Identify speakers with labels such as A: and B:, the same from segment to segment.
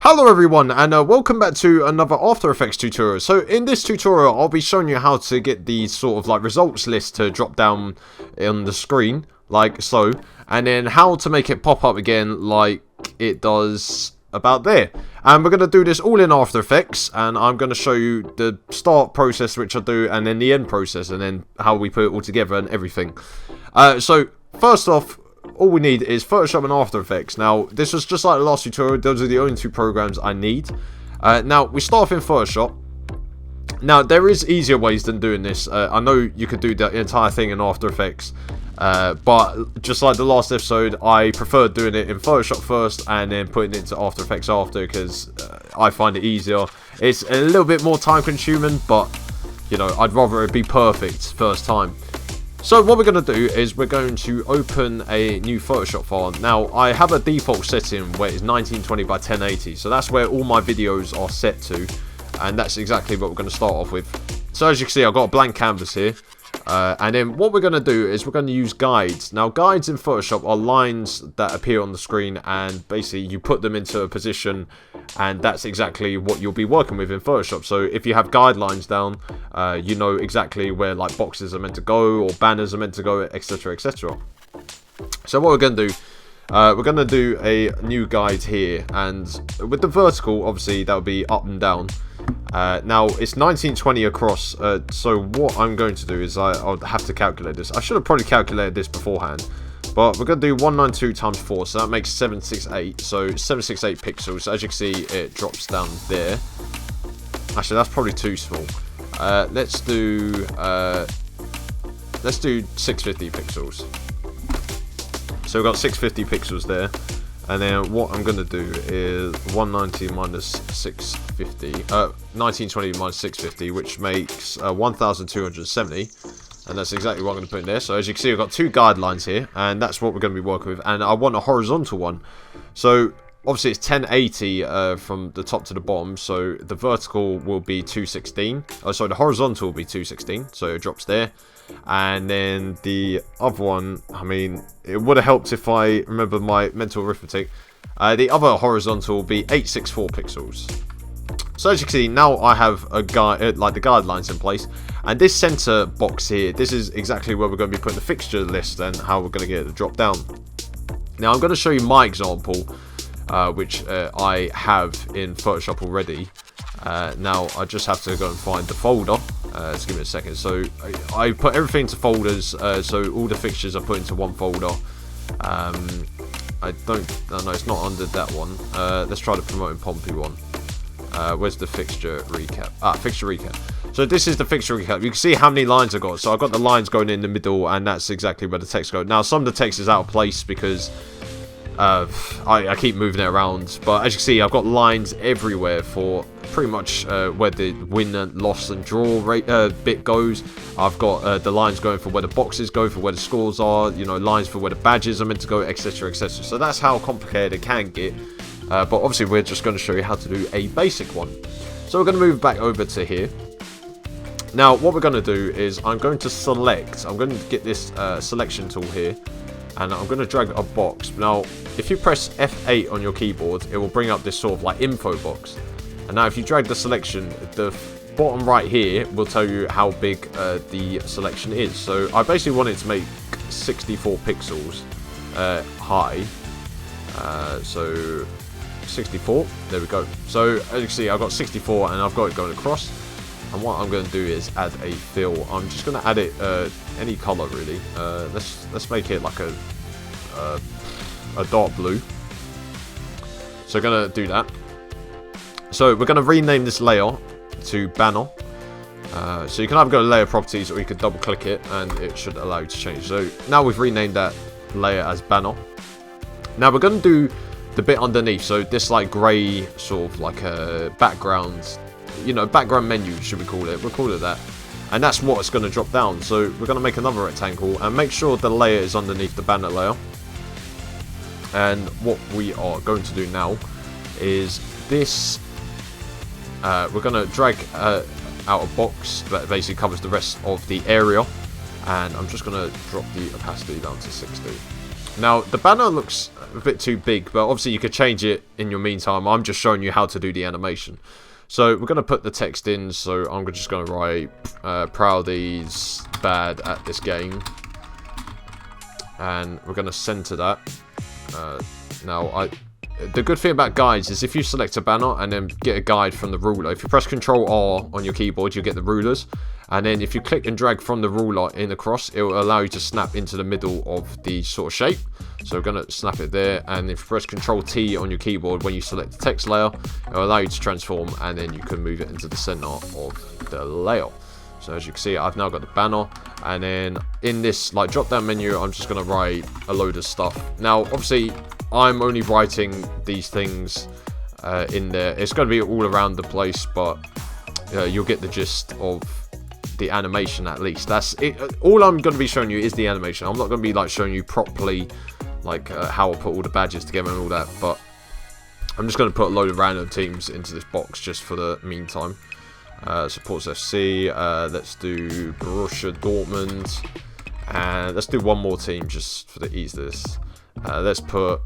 A: Hello everyone, and welcome back to another After Effects tutorial. So in this tutorial I'll be showing you how to get the sort of like results list to drop down on the screen like so, and then how to make it pop up again like it does about there. And we're going to do this all in After Effects, and I'm going to show you the start process which I do, and then the end process, and then how we put it all together and everything. So first off, all we need is Photoshop and After Effects. Now, this was just like the last tutorial. Those are the only two programs I need. Now, we start off in Photoshop. Now, there is easier ways than doing this. I know you could do the entire thing in After Effects. But just like the last episode, I prefer doing it in Photoshop first and then putting it into After Effects after, because I find it easier. It's a little bit more time consuming, but, you know, I'd rather it be perfect first time. So what we're going to do is we're going to open a new Photoshop file. Now, I have a default setting where it's 1920 by 1080. So that's where all my videos are set to. And that's exactly what we're going to start off with. So as you can see, I've got a blank canvas here. And then what we're going to do is we're going to use guides. Now, guides in Photoshop are lines that appear on the screen, and basically you put them into a position, and that's exactly what you'll be working with in Photoshop. So if you have guidelines down, you know exactly where like boxes are meant to go or banners are meant to go, etc, etc. So what we're going to do, we're going to do a new guide here, and with the vertical, obviously that'll be up and down. Now it's 1920 across, so what I'm going to do is I'll have to calculate this. I should have probably calculated this beforehand, but we're going to do 192 times 4, so that makes 768. So 768 pixels. So as you can see, it drops down there. Actually, that's probably too small. Let's do 650 pixels. So we've got 650 pixels there. And then what I'm going to do is 190 minus 650, 1920 minus 650, which makes 1270. And that's exactly what I'm going to put in there. So as you can see, I've got two guidelines here, and that's what we're going to be working with. And I want a horizontal one. So obviously it's 1080 from the top to the bottom. So the vertical will be 216. Oh, sorry, the horizontal will be 216. So it drops there. And then the other one, I mean, it would have helped if I remember my mental arithmetic. The other horizontal will be 864 pixels. So as you can see, now I have a guide, like the guidelines in place. And this center box here, this is exactly where we're going to be putting the fixture list and how we're going to get it to drop down. Now I'm going to show you my example, which I have in Photoshop already. Now I just have to go and find the folder. Just give me a second. So I put everything into folders, so all the fixtures are put into one folder. I know it's not under that one. Let's try the promoting Pompey one. Where's the fixture recap? Fixture recap. So this is the fixture recap. You can see how many lines I got. So I've got the lines going in the middle, and that's exactly where the text goes. Now some of the text is out of place because I keep moving it around, but as you can see, I've got lines everywhere for pretty much where the win and loss and draw rate bit goes. I've got the lines going for where the boxes go, for where the scores are, you know, lines for where the badges are meant to go, etc, etc. So that's how complicated it can get, but obviously we're just going to show you how to do a basic one. So we're going to move back over to here. Now what we're going to do is I'm going to get this selection tool here, and I'm going to drag a box. Now, if you press F8 on your keyboard, it will bring up this sort of like info box. And now if you drag the selection, the bottom right here will tell you how big the selection is. So I basically want it to make 64 pixels high. So 64, there we go. So as you can see, I've got 64 and I've got it going across. And what I'm going to do is add a fill. I'm just going to add it any color really. Let's make it like a dark blue. So we're going to do that. So we're going to rename this layer to banner. So you can either go to layer properties, or you can double click it and it should allow you to change. So now we've renamed that layer as banner. Now we're going to do the bit underneath. So this like grey sort of like a background, you know, background menu, should we call it? We'll call it that. And that's what it's going to drop down. So we're going to make another rectangle and make sure the layer is underneath the banner layer. And what we are going to do now is this. We're going to drag out a box that basically covers the rest of the area. And I'm just going to drop the opacity down to 60. Now, the banner looks a bit too big, but obviously you could change it in your meantime. I'm just showing you how to do the animation. So we're going to put the text in, so I'm just going to write, Proudy's bad at this game. And we're going to center that. Now, the good thing about guides is if you select a banner and then get a guide from the ruler, if you press Ctrl R on your keyboard, you get the rulers. And then if you click and drag from the ruler in across, it will allow you to snap into the middle of the sort of shape. So we're going to snap it there. And if you press Ctrl T on your keyboard when you select the text layer, it will allow you to transform, and then you can move it into the center of the layer. So as you can see, I've now got the banner. And then in this like drop down menu, I'm just going to write a load of stuff. Now, obviously, I'm only writing these things in there. It's going to be all around the place, but you'll get the gist of the animation at least. That's it. All I'm going to be showing you is the animation. I'm not going to be like showing you properly like how I put all the badges together and all that, but I'm just going to put a load of random teams into this box just for the meantime. Supports FC, let's do Borussia Dortmund, and let's do one more team just for the ease of this. Let's put,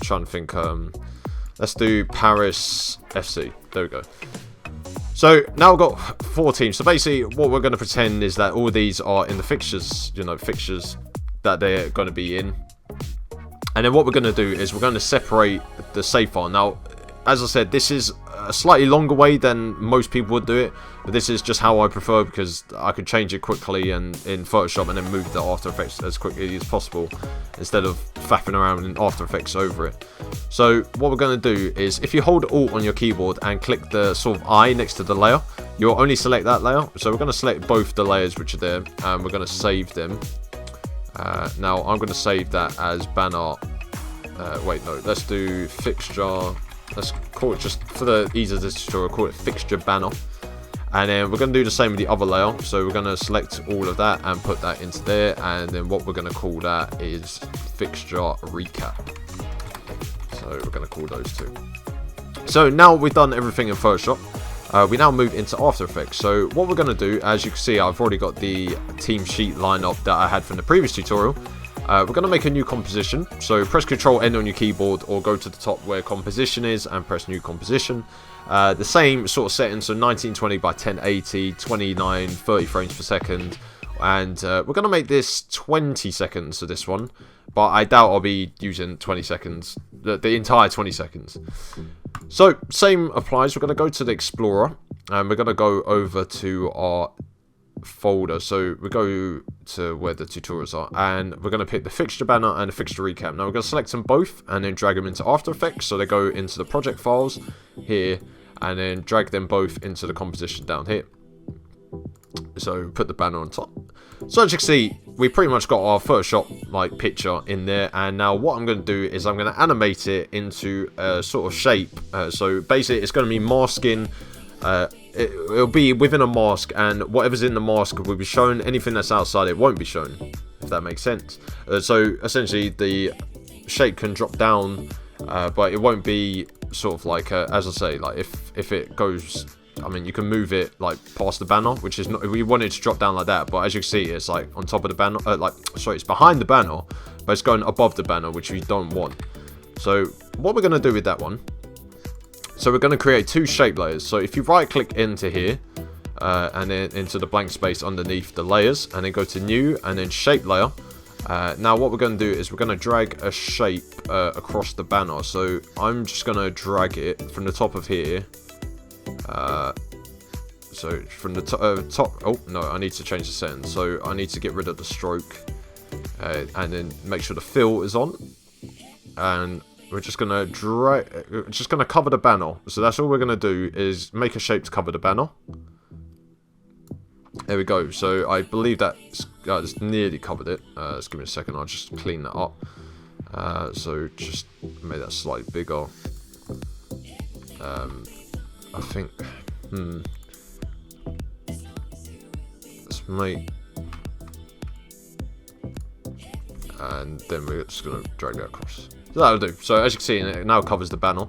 A: trying to think, let's do Paris FC. There we go. So now we've got 4 teams. So basically what we're going to pretend is that all of these are in the fixtures, fixtures that they're going to be in. And then what we're going to do is we're going to separate the save file. Now, as I said, this is a slightly longer way than most people would do it, but this is just how I prefer, because I could change it quickly and in Photoshop and then move the After Effects as quickly as possible instead of faffing around in After Effects over it. So what we're going to do is, if you hold Alt on your keyboard and click the sort of eye next to the layer, you'll only select that layer. So we're going to select both the layers which are there, and we're going to save them. Now I'm going to save that as banner. Wait, no, let's do fixture. Let's call it, just for the ease of this tutorial, call it fixture banner. And then we're going to do the same with the other layer. So we're going to select all of that and put that into there. And then what we're going to call that is fixture recap. So we're going to call those two. So now we've done everything in Photoshop. We now move into After Effects. So what we're going to do, as you can see, I've already got the team sheet lineup that I had from the previous tutorial. We're going to make a new composition, so press Ctrl N on your keyboard or go to the top where composition is and press new composition. The same sort of settings, so 1920 by 1080, 29, 30 frames per second, and we're going to make this 20 seconds for this one, but I doubt I'll be using 20 seconds, the entire 20 seconds. So same applies. We're going to go to the Explorer and we're going to go over to our folder, so we go to where the tutorials are, and we're going to pick the fixture banner and the fixture recap. Now we're going to select them both and then drag them into After Effects, so they go into the project files here, and then drag them both into the composition down here. So put the banner on top. So as you can see, we pretty much got our Photoshop like picture in there, and now what I'm going to do is I'm going to animate it into a sort of shape. So basically it's going to be masking. It'll be within a mask, and whatever's in the mask will be shown. Anything that's outside it won't be shown, if that makes sense. So essentially the shape can drop down, but it won't be sort of like as I say, like if it goes, I mean, you can move it like past the banner, which is not, we want it to drop down like that, but as you can see, it's like on top of the banner, it's behind the banner, but it's going above the banner, which we don't want. So what we're going to do with that one, so we're going to create 2 shape layers. So if you right click into here, and then into the blank space underneath the layers, and then go to new and then shape layer. Now what we're going to do is we're going to drag a shape across the banner. So I'm just going to drag it from the top of here. So from the top, oh no, I need to change the setting. So I need to get rid of the stroke, and then make sure the fill is on, and we're just gonna cover the banner. So that's all we're gonna do, is make a shape to cover the banner. There we go. So I believe that's nearly covered it. Just give me a second. I'll just clean that up. So just make that slightly bigger. I think. Let's make. And then we're just gonna drag that across. So that'll do. So as you can see, it now covers the banner.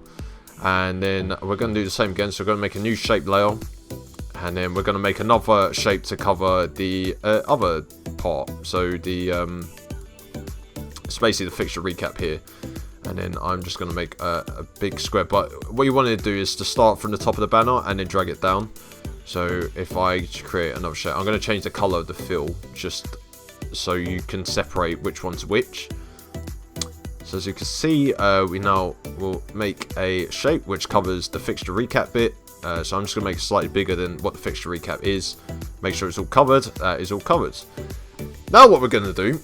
A: And then we're going to do the same again. So we're going to make a new shape layer. And then we're going to make another shape to cover the other part. So the It's basically the fixture recap here. And then I'm just going to make a big square. But what you want to do is to start from the top of the banner and then drag it down. So if I create another shape, I'm going to change the color of the fill just so you can separate which one's which. So as you can see, we now will make a shape which covers the fixture recap bit. So I'm just going to make it slightly bigger than what the fixture recap is. Make sure it's all covered. That is all covered. Now what we're going to do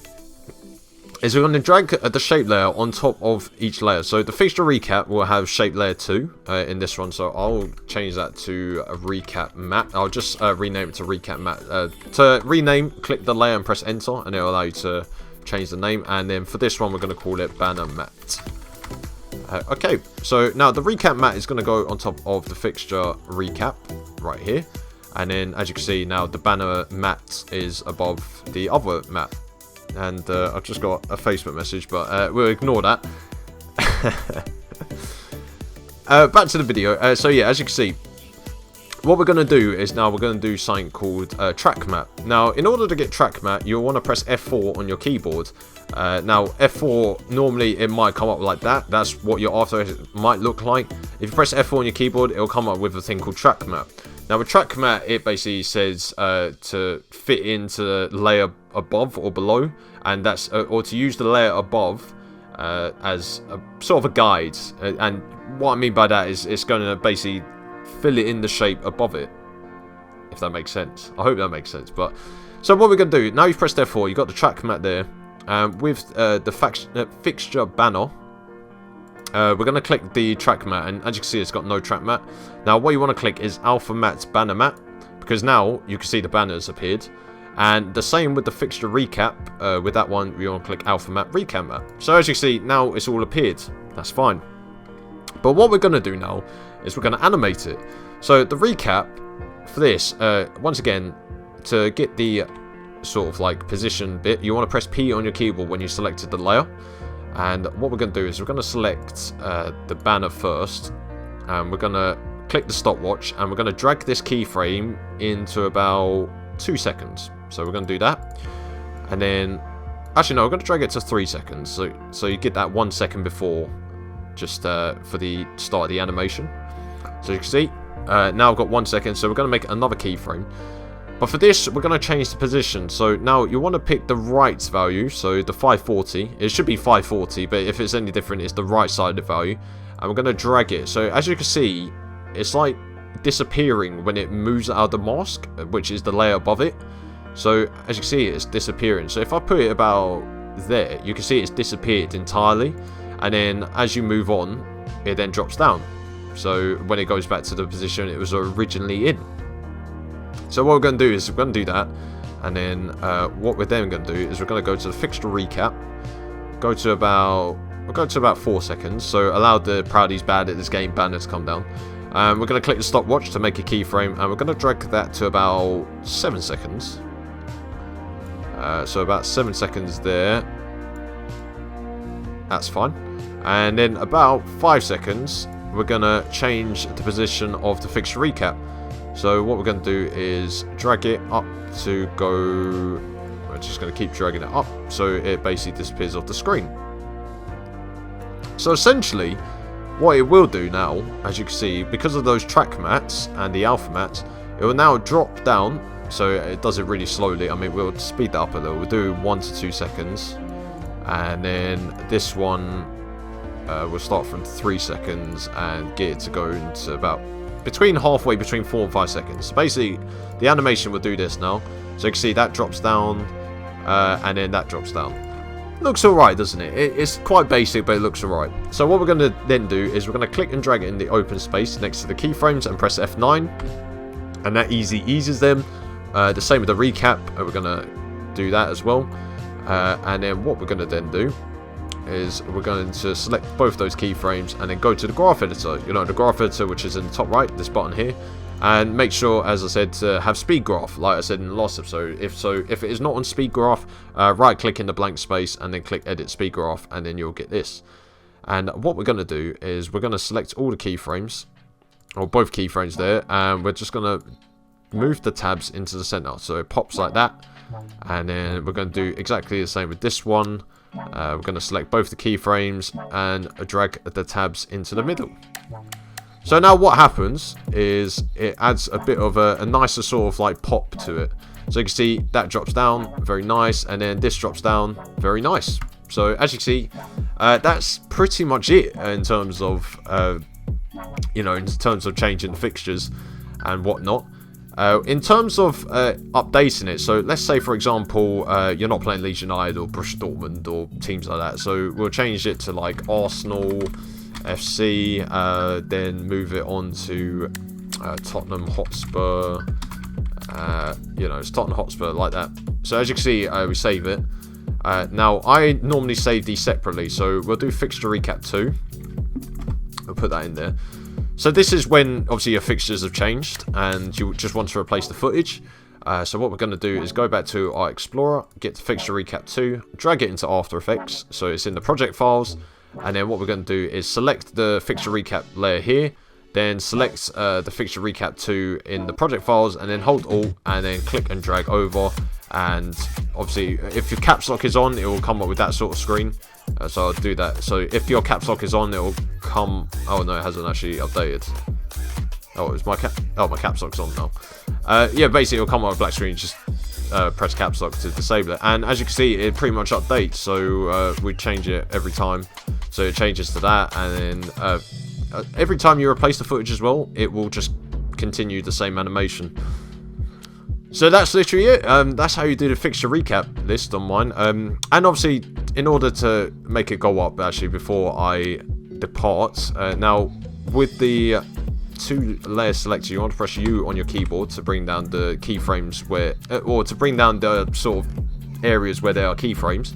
A: is we're going to drag the shape layer on top of each layer. So the fixture recap will have shape layer 2 in this one. So I'll change that to a recap matte. I'll just rename it to recap matte. To rename, click the layer and press enter, and it will allow you to change the name. And then for this one, we're going to call it banner matte. Okay, so now the recap matte is going to go on top of the fixture recap right here. And then as you can see now, the banner matte is above the other matte. And I've just got a Facebook message, but we'll ignore that. Back to the video. So yeah, as you can see, what we're going to do is now we're going to do something called track map. Now, in order to get track map, you'll want to press F4 on your keyboard. Now, F4, normally it might come up like that. That's what your After Effects might look like. If you press F4 on your keyboard, it'll come up with a thing called track map. Now, with track map, it basically says to fit into the layer above or below, and that's or to use the layer above as a sort of a guide. And what I mean by that is it's going to basically fill it in the shape above it, if that makes sense. I hope that makes sense. But so what we're going to do now, you've pressed F4, you've got the track map there, with the fixture banner. We're going to click the track mat, and as you can see, it's got no track mat. Now, what you want to click is Alpha Matte Banner Mat, because now you can see the banners appeared. And the same with the fixture recap. With that one, we want to click Alpha Matte Recap Mat. So as you can see, now it's all appeared. That's fine. But what we're going to do now is we're going to animate it. So the recap for this, once again, to get the sort of like position bit, you want to press P on your keyboard when you selected the layer. And what we're going to do is we're going to select the banner first, and we're going to click the stopwatch, and we're going to drag this keyframe into about 2 seconds. So we're going to do that, and then actually no, we're going to drag it to 3 seconds, so you get that 1 second before, just for the start of the animation. So you can see now I've got 1 second, so we're going to make another keyframe. But for this, we're going to change the position. So now you want to pick the right value, so the 540. It should be 540, but if it's any different, it's the right side of the value. And we're going to drag it. So as you can see, it's like disappearing when it moves out of the mask, which is the layer above it. So as you can see, it's disappearing. So if I put it about there, you can see it's disappeared entirely. And then as you move on, it then drops down. So when it goes back to the position it was originally in. So what we're going to do is we're going to do that, and then what we're then going to do is we're going to go to the fixture recap, we'll go to about 4 seconds, so allow the Proudy's bad at this game banner to come down. We're going to click the stopwatch to make a keyframe, and we're going to drag that to about 7 seconds. So about 7 seconds there. That's fine. And then about 5 seconds, we're going to change the position of the fixture recap. So what we're going to do is drag it up to go... We're just going to keep dragging it up so it basically disappears off the screen. So essentially, what it will do now, as you can see, because of those track mats and the alpha mats, it will now drop down. So it does it really slowly. I mean, we'll speed that up a little. We'll do 1 to 2 seconds. And then this one, we'll start from 3 seconds and get it to go into about... halfway between 4 and 5 seconds. So basically, the animation will do this now. So you can see that drops down, and then that drops down. Looks alright, doesn't it? It's quite basic, but it looks alright. So what we're going to then do is we're going to click and drag it in the open space next to the keyframes and press F9. And that eases them. The same with the recap. We're going to do that as well. And then what we're going to then do is we're going to select both those keyframes and then go to the graph editor. You know, the graph editor, which is in the top right, this button here, and make sure, as I said, to have speed graph, like I said in the last episode. If it is not on speed graph, right click in the blank space and then click edit speed graph, and then you'll get this. And what we're going to do is we're going to select all the keyframes, or both keyframes there, and we're just going to move the tabs into the center, so it pops like that. And then we're going to do exactly the same with this one. We're going to select both the keyframes and drag the tabs into the middle. So now what happens is it adds a bit of a nicer sort of like pop to it. So you can see that drops down, very nice, and then this drops down, very nice. So as you can see, that's pretty much it in terms of, in terms of changing the fixtures and whatnot. In terms of updating it, so let's say for example you're not playing Leeds United or Borussia Dortmund or teams like that, so we'll change it to like Arsenal FC, then move it on to Tottenham Hotspur, it's Tottenham Hotspur like that. So as you can see, we save it. Now I normally save these separately, so we'll do fixture recap 2. We'll put that in there. So this is when obviously your fixtures have changed and you just want to replace the footage. So what we're going to do is go back to our Explorer, get the Fixture Recap 2, drag it into After Effects, so it's in the project files, and then what we're going to do is select the Fixture Recap layer here, then select the Fixture Recap 2 in the project files, and then hold Alt, and then click and drag over, and obviously if your caps lock is on, it will come up with that sort of screen. So I'll do that. So if your caps lock is on, it will come... Oh no, it hasn't actually updated. Oh, it's my my caps lock's on now. Yeah, basically it'll come up with a black screen. Just press caps lock to disable it. And as you can see, it pretty much updates. So we change it every time. So it changes to that, and then every time you replace the footage as well, it will just continue the same animation. So that's literally it. That's how you do the fixture recap list on mine. And obviously, in order to make it go up, actually, before I depart, now with the 2 layers selected, you want to press U on your keyboard to bring down the keyframes where, or to bring down the sort of areas where there are keyframes.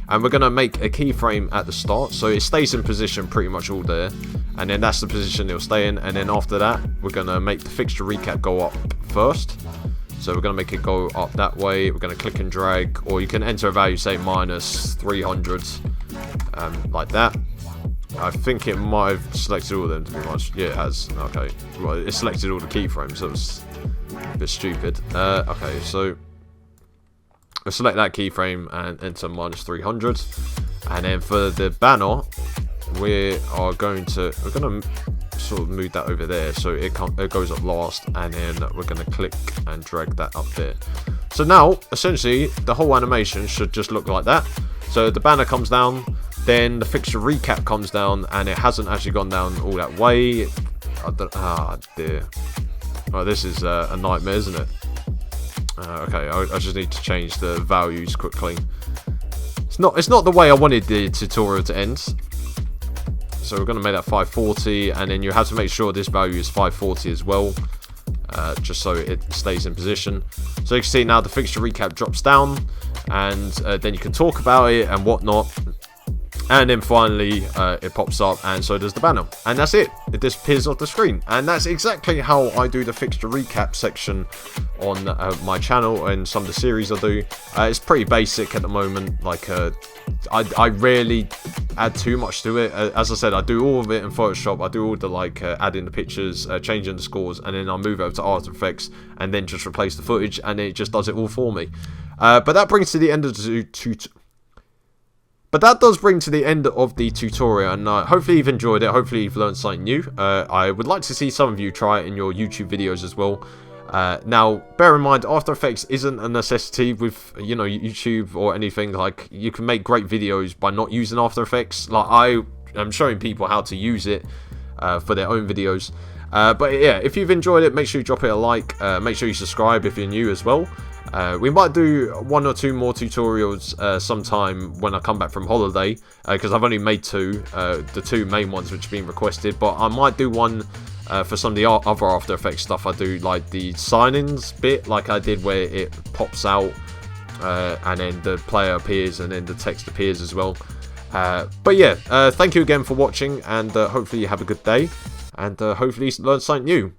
A: And we're going to make a keyframe at the start, so it stays in position pretty much all there. And then that's the position it'll stay in. And then after that, we're going to make the fixture recap go up first. So we're going to make it go up that way. We're going to click and drag, or you can enter a value, say minus 300, like that. I think it might have selected all of them, to be honest. Yeah, it has. Okay. Well, it selected all the keyframes, so it was a bit stupid. Okay, so I'll select that keyframe and enter minus 300. And then for the banner, we're going to sort of move that over there, so it goes up last, and then we're going to click and drag that up there. So now essentially the whole animation should just look like that. So the banner comes down, then the fixture recap comes down, and it hasn't actually gone down all that way. Dear. Oh, this is a nightmare, isn't it? Okay, I just need to change the values quickly. It's not the way I wanted the tutorial to end. So we're going to make that 540, and then you have to make sure this value is 540 as well, just so it stays in position. So you can see now the fixture recap drops down, and then you can talk about it and whatnot. And then finally, it pops up, and so does the banner. And that's it. It disappears off the screen. And that's exactly how I do the fixture recap section on my channel and some of the series I do. It's pretty basic at the moment. Like, I rarely add too much to it. As I said, I do all of it in Photoshop. I do all the, like, adding the pictures, changing the scores, and then I move over to After Effects, and then just replace the footage, and it just does it all for me. But that brings to the end of the But that does bring to the end of the tutorial, and hopefully you've enjoyed it, hopefully you've learned something new. I would like to see some of you try it in your YouTube videos as well. Now, bear in mind, After Effects isn't a necessity with, YouTube or anything. Like, you can make great videos by not using After Effects. Like, I am showing people how to use it for their own videos. But yeah, if you've enjoyed it, make sure you drop it a like. Make sure you subscribe if you're new as well. We might do 1 or 2 more tutorials sometime when I come back from holiday, because I've only made 2, the 2 main ones which have been requested, but I might do one for some of the other After Effects stuff I do, like the sign-ins bit, like I did where it pops out, and then the player appears, and then the text appears as well. But yeah, thank you again for watching, and hopefully you have a good day, and hopefully you learn something new.